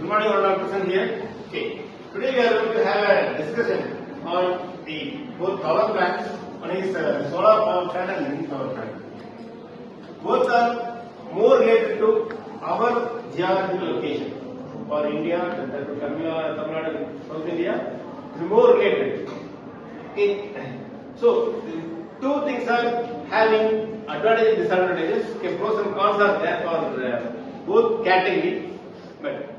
Good morning, all are present here. Okay. Today we are going to have a discussion on the both power plants. One is solar power plant and wind power plant. Both are more related to our geographical location. For India, Tamil Nadu, South India, is more related. Okay. So two things are having advantages and disadvantages. Okay, pros and cons are there for both categories. But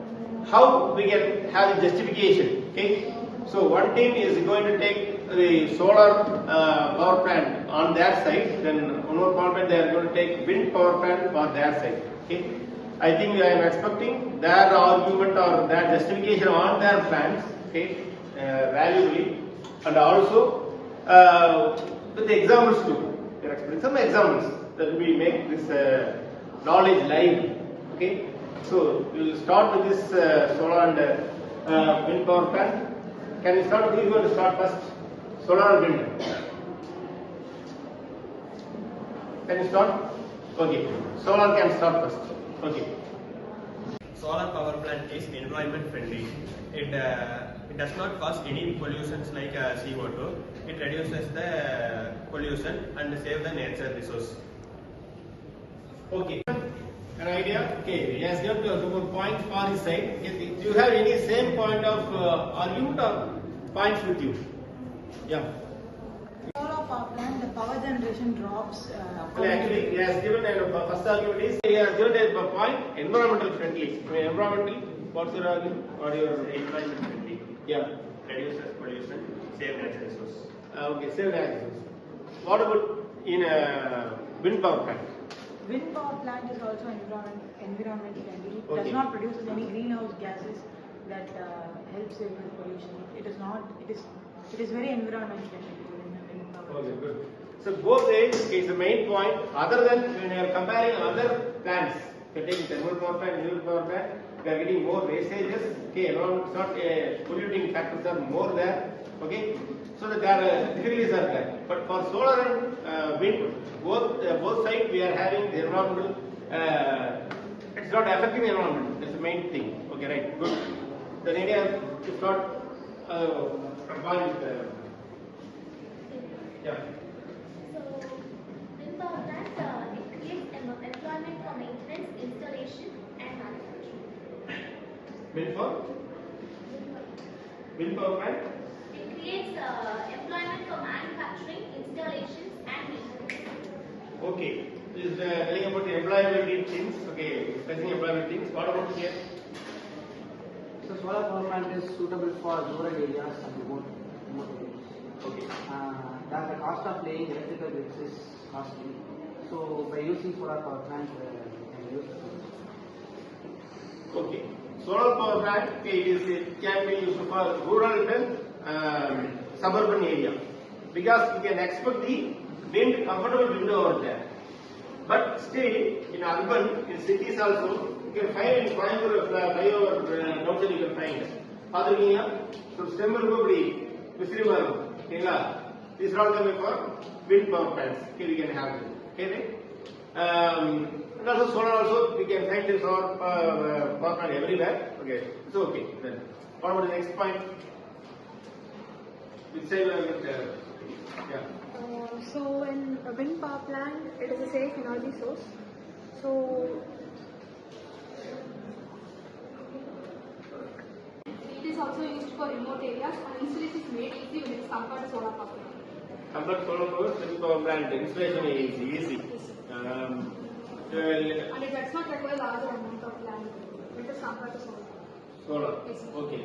how we can have the justification? Okay, so one team is going to take the solar power plant on their side, then one more power plant they are going to take wind power plant for their side. Okay, I think I am expecting their argument or their justification on their plans. Okay, valuably, and also with the examples too. We are expecting some examples that we make this knowledge live. Okay. So we will start with this solar and wind power plant. Can you start? Who is going to start first? Solar or wind? Can you start? Okay. Solar can start first. Okay. Solar power plant is environment friendly. It does not cause any pollutions like CO2. It reduces the pollution and save the nature resource. Okay. An idea? Okay, he has got 2 more points for his side. Okay. Do you have any same point of argument or points with you? Yeah. Solar power plant, the power generation drops. Actually, he has given a first argument is he has given a point environmental friendly. Environmental, what's your argument? Or your Environment friendly. Yeah. Reduces pollution, save nature resource. Okay, save nature resource. What about in a wind power plant? Wind power plant is also environment friendly. It Okay. does not produce any greenhouse gases that helps in pollution. It is not. It is very environment friendly. Wind power. Okay, good. So both ends is the main point. Other than when you are comparing other plants, you are taking thermal power plant, nuclear power plant, you are getting more wastages. Okay, environment not polluting factors are more there. Okay, so the difficulties are there. But for solar and wind, both sides we are having the environmental. It's not affecting the environment. That's the main thing. Okay, right. Good. The idea is not combined. Yeah. So, wind power plant, it creates employment for maintenance, installation and manufacturing. Wind power plant. It creates employment for manufacturing, installations and maintenance. Okay. This is telling about the employability things. Okay, discussing employability things. What about here? So solar power plant is suitable for rural areas and remote areas. Okay. The cost of laying electrical grids is costly. So by using solar power plant, we can use it. Okay. Solar power plant, okay, it can be used for rural and suburban area because you can expect the comfortable wind over there. But still, in urban, in cities also, you can find in Coimbatore flyover downside you can find. So stem will go pretty these are all coming for wind power plants. Okay, we can have it. Okay, and also solar also we can find this solar power plant everywhere. Okay, so okay. Then what about the next point? Which side yeah. So in a wind power plant, it is a safe energy source. So it is also used for remote areas and installation is made easy when it's compared to solar power plant. Compared to solar power, wind power plant installation is easy. And it does not require larger amount of land. It is compared to solar. Solar. Yes, sir. Okay.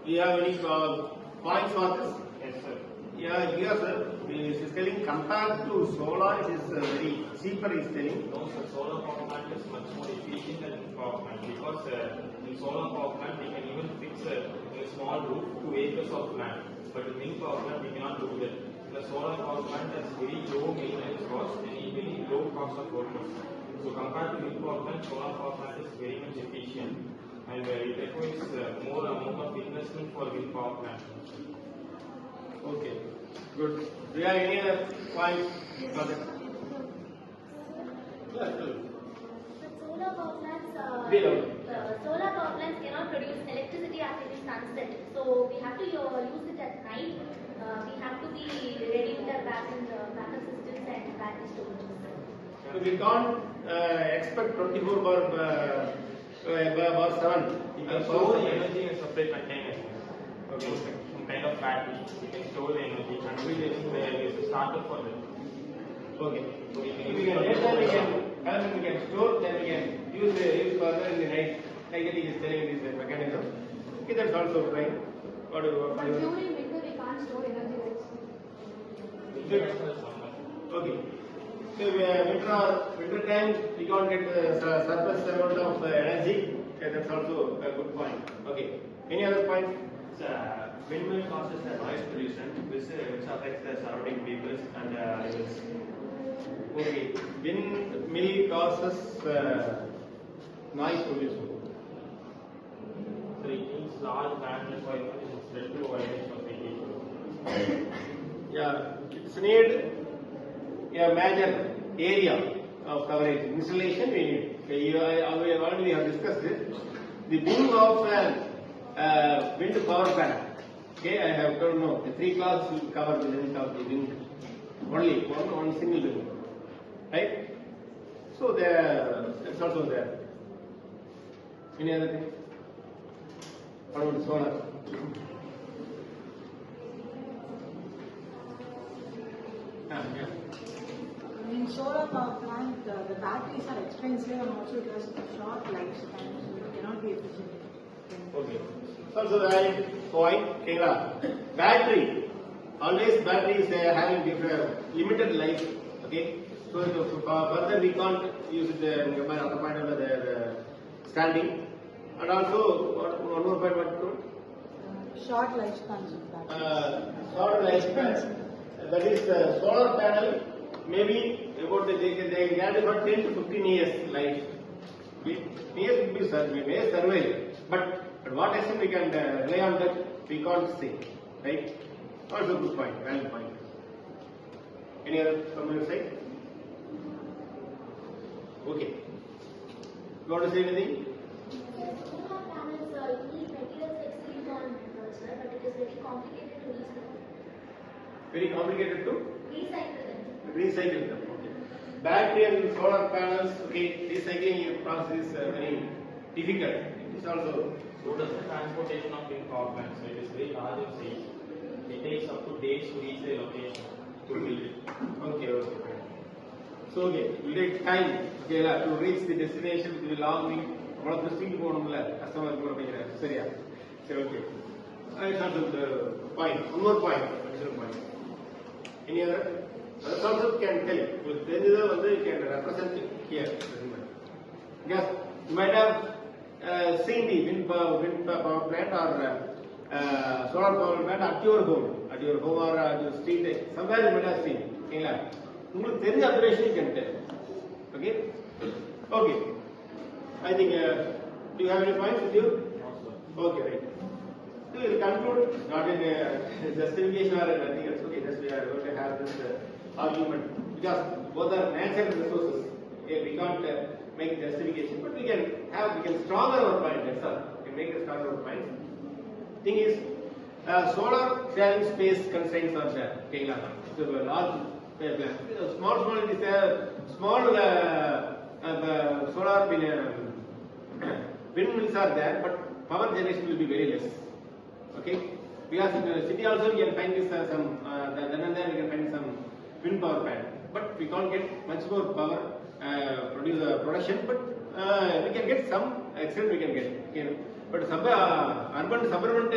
Do you have any points for this? Yes, sir. Yeah, here sir, this is telling compared to solar, it is very cheaper is telling. No, sir, solar power plant is much more efficient than wind power plant because in solar power plant we can even fix a small roof to acres of land. But in wind power plant we cannot do that. The solar power plant has very low maintenance cost and even low cost of workers. So compared to wind power plant, solar power plant is very much efficient and it requires more amount of investment for wind power plant. Okay, good. Do you have any other points? Yeah, good. Solar power plants Below. cannot produce So we have to use it at night. We have to be ready with our backup systems and battery storages. So we can't expect 24 bar 7. You can store the energy in a separate container. Okay. Some kind of battery. You can store the energy and there is a starter for that. Okay. So you If we can store, then we can use further in the night. Like it is telling in this mechanism. Okay, that's also fine. What do you But during winter we can't store energy rights. Okay. So winter time we can't get the surplus amount of energy. Okay, that's also a good point. Okay. Any other point? Windmill causes a noise pollution which affects the surrounding peoples and animals. Okay. Windmill causes noise pollution. So it needs large bandwidth for spread to awareness of radiation. Yeah, it's need a major area of coverage. Installation we need. Okay, we have discussed it. The wing of wind power plant. Okay, I have told no. The 3 classes will cover the length of the wing. Only one single wing. Right? So it's also there. Any other thing? What about solar? Yeah. In solar power plant, the batteries are expensive and also it has a short lifespan, so it cannot be efficient. Okay. Also the valid point, Kayla. Battery. Always batteries having different limited life. Okay. So further we can't use it by other point of their standing. And also one more point what to? Short lifespans of batteries. Short lifespan. That is solar panel. Maybe about they can for 10 to 15 years life. Years will be survive. But what extent we can rely on that, we can't say. Right? Also good point, valid point. Any other from your side? Okay. You want to say anything? Yes, solar panels need materials like silicon, sir, but it is very complicated to recycle. Very complicated to Recycle them. recycle them. Okay. Battery and solar panels, okay, recycling process is very difficult. It is also. So does the transportation of wind power plants. So it is very large in size. It takes up to days to reach the location to build it. Okay. So okay, it will take time. Okay, to reach the destination with the long wing. What of the steel customer Syria. So okay. It's also the point. One more point. Additional point. Any other? That also can tell. Then you can represent it here. Because you might have seen the wind power plant or solar power plant at your home or at your street. Somewhere you might have seen. There is operation you can tell. Okay? Okay. I think, do you have any points with you? Okay, right. So we will conclude, not in justification or nothing else. Okay, just we are going to have this argument because both are natural resources. Okay, we can't make justification, but we can stronger our point. That's all. We can make a stronger our point. Thing is, solar sharing space constraints are there. Okay, so large plant. Small it is a small solar windmills are there, but power generation will be very less. Okay, because in the city also we can find this some then and there we can find some wind power plant, but we can't get much more power production, but we can get some extent we can get. Okay. But urban suburban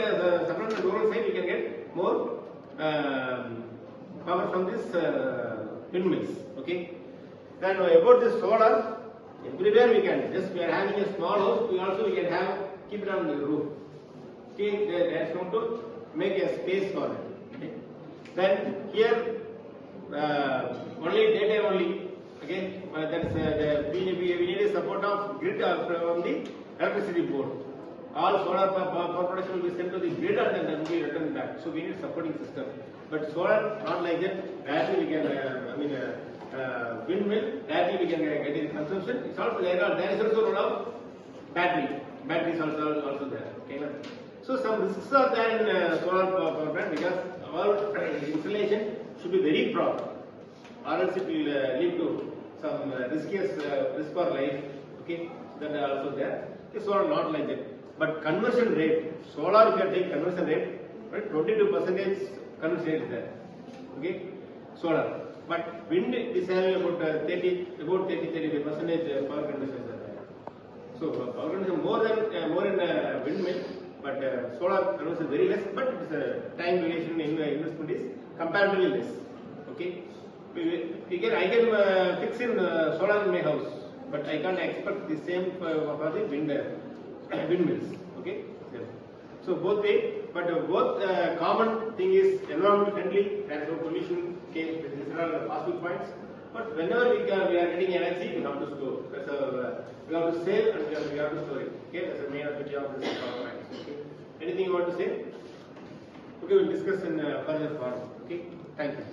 rural side we can get more power from this windmills. Okay. Then about this solar, everywhere we can. Just we are having a small house, we can have keep it on the roof. Okay, there is going to make a space for it. Okay. Then here only daytime only. Okay, that's we need a support of grid from the electricity board. All solar power production will be sent to the grid and then will be returned back. So we need supporting system. But solar not like that. Directly we can windmill. Directly we can get the consumption. It's also there is also a lot of battery. Battery is also there. Okay. So some risks are there in solar power plant because our installation should be very proper, or else it will lead to some risk for life. Okay, that are also there. Okay, solar not like that. But conversion rate, solar if you are taking conversion rate, right, 22% conversion rate is there. Okay, solar. But wind is having about 35% power conversion is there. So power conversion more in windmill, but solar conversion is very less. But it's time duration investment is comparatively less. Okay, I can fix in solar in my house, but I can't expect the same for the windmills. Okay, yeah. So both way, but both common thing is environment friendly, there is no pollution. Okay, these are the positive points. But whenever we are getting energy, we have to store. We have to save and we have to store it. Okay, that's the main objective of this power plants. Okay. Anything you want to say? Okay, we'll discuss in further form. Okay, thank you.